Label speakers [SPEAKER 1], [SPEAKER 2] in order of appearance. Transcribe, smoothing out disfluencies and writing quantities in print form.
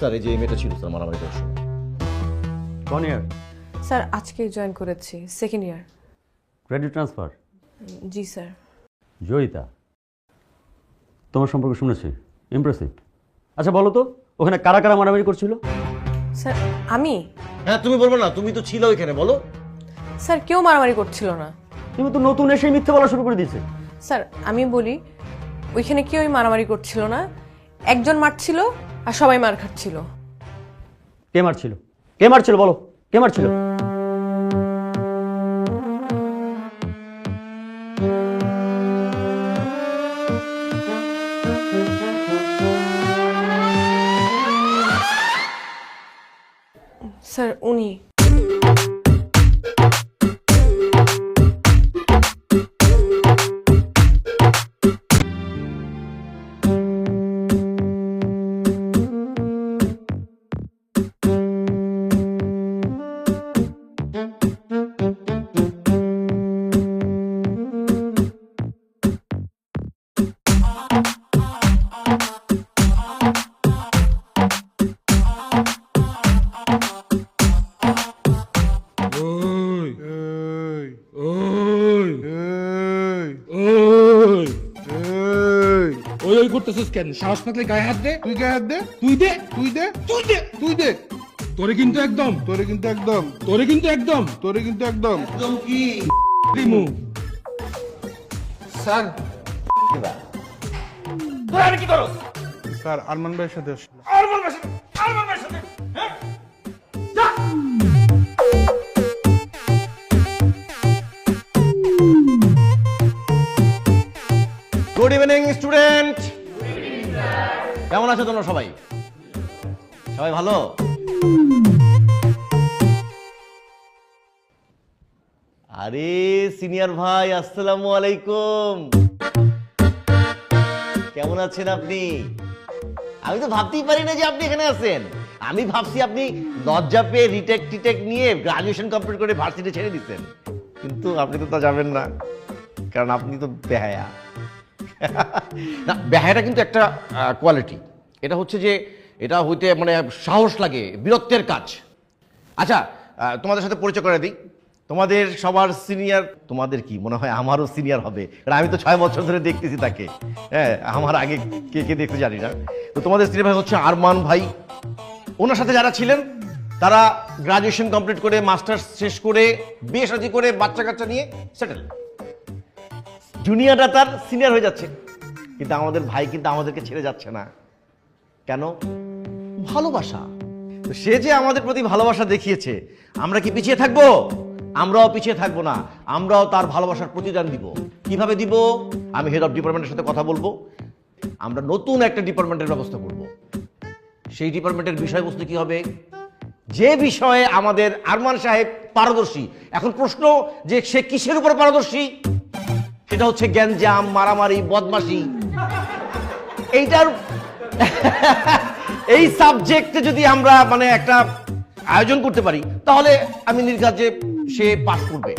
[SPEAKER 1] Sir এই যে মেয়েটা ছিল স্যার মারামারি করার সময়।
[SPEAKER 2] কোন ইয়ার?
[SPEAKER 3] স্যার আজকেই জয়েন করেছি, সেকেন্ড ইয়ার।
[SPEAKER 2] Credit transfer?
[SPEAKER 3] জি স্যার।
[SPEAKER 2] জয়িতা, তোমার সম্পর্কে শুনেছি, ইমপ্রেসিভ। আচ্ছা বলো তো, ওখানে কারা কারা মারামারি করছিল?
[SPEAKER 3] স্যার আমি?
[SPEAKER 1] হ্যাঁ তুমি বলবো না, তুমি তো ছিল ওইখানে, বলো।
[SPEAKER 3] স্যার কেউ মারামারি করছিল না।
[SPEAKER 2] তুমি তো নতুন এসে মিথ্যে বলা শুরু করে দিয়েছে।
[SPEAKER 3] স্যার আমি বলি, ওইখানে কেউই মারামারি করছিল না, একজন মারছিল আর সবাই মার খাচ্ছিল।
[SPEAKER 2] কে মারছিল? কে মারছিল বলো, কে মারছিল?
[SPEAKER 3] স্যার উনি।
[SPEAKER 4] করতেছিস কেন? সাহস থাকলে গায়ে হাত দে।
[SPEAKER 5] তুই গায়ে হাত দে,
[SPEAKER 4] তুই দে,
[SPEAKER 5] তুই দে,
[SPEAKER 4] তুই দে,
[SPEAKER 5] তুই দে।
[SPEAKER 4] তোরে কিন্তু একদম,
[SPEAKER 5] তোরে কিন্তু একদম,
[SPEAKER 4] তোরে কিন্তু একদম,
[SPEAKER 5] তোরে কিন্তু একদম।
[SPEAKER 4] একদম কি রিমু
[SPEAKER 5] স্যার,
[SPEAKER 4] তোরা কি করো?
[SPEAKER 5] স্যার আরমান ভাইয়ের সাথে আসছিল।
[SPEAKER 4] আর বলবে সাথে, আর বলবে সাথে, হ্যাঁ? যা।
[SPEAKER 1] Good evening student. কেমন আছো তোমরা সবাই? সবাই ভালো? আরে সিনিয়র ভাই, আসসালামু আলাইকুম। কেমন আছেন আপনি? আমি তো ভাবতেই পারি না যে আপনি এখানে আছেন। আমি ভাবছি আপনি লজ্জা পেয়ে রিটেক নিয়ে গ্রাজুয়েশন কমপ্লিট করে ভার্সিটি ছেড়ে দিচ্ছেন, কিন্তু আপনি তো তা যাবেন না, কারণ আপনি তো বেহায়া। না, বেহায়াটা কিন্তু একটা কোয়ালিটি। এটা হচ্ছে যে এটা হইতে মানে সাহস লাগে, বীরত্বের কাজ। আচ্ছা, তোমাদের সাথে পরিচয় করে দিই। তোমাদের সবার সিনিয়র, তোমাদের কি মনে হয় আমারও সিনিয়র হবে, কারণ আমি তো 6 বছর ধরে দেখতেছি তাকে। হ্যাঁ, আমার আগে কে কে দেখতে জানি না। তো তোমাদের সিনিয়র ভাই হচ্ছে আরমান ভাই। ওনার সাথে যারা ছিলেন তারা গ্রাজুয়েশন কমপ্লিট করে, মাস্টার্স শেষ করে, বিয়ে শাদী করে, বাচ্চা কাচ্চা নিয়ে সেটেল। জুনিয়ররা তার সিনিয়র হয়ে যাচ্ছে, কিন্তু আমাদের ভাই কিন্তু আমাদেরকে ছেড়ে যাচ্ছে না। কেন? ভালোবাসা। তো সে যে আমাদের প্রতি ভালোবাসা দেখিয়েছে, আমরা কি পিছিয়ে থাকবো? আমরাও পিছিয়ে থাকবো না, আমরাও তার ভালোবাসার প্রতিদান দিব। কিভাবে দিব? আমি হেড অফ ডিপার্টমেন্টের সাথে কথা বলবো, আমরা নতুন একটা ডিপার্টমেন্টের ব্যবস্থা করব। সেই ডিপার্টমেন্টের বিষয়বস্তু কি হবে? যে বিষয়ে আমাদের আরমান সাহেব পারদর্শী। এখন প্রশ্ন যে সে কিসের উপর পারদর্শী? সেটা হচ্ছে গ্যাঞ্জাম, মারামারি, বদমাশি। এইটার এই সাবজেক্টে যদি আমরা মানে একটা আয়োজন করতে পারি, তাহলে আমি নির্ঘাত যে সে পাস করবে।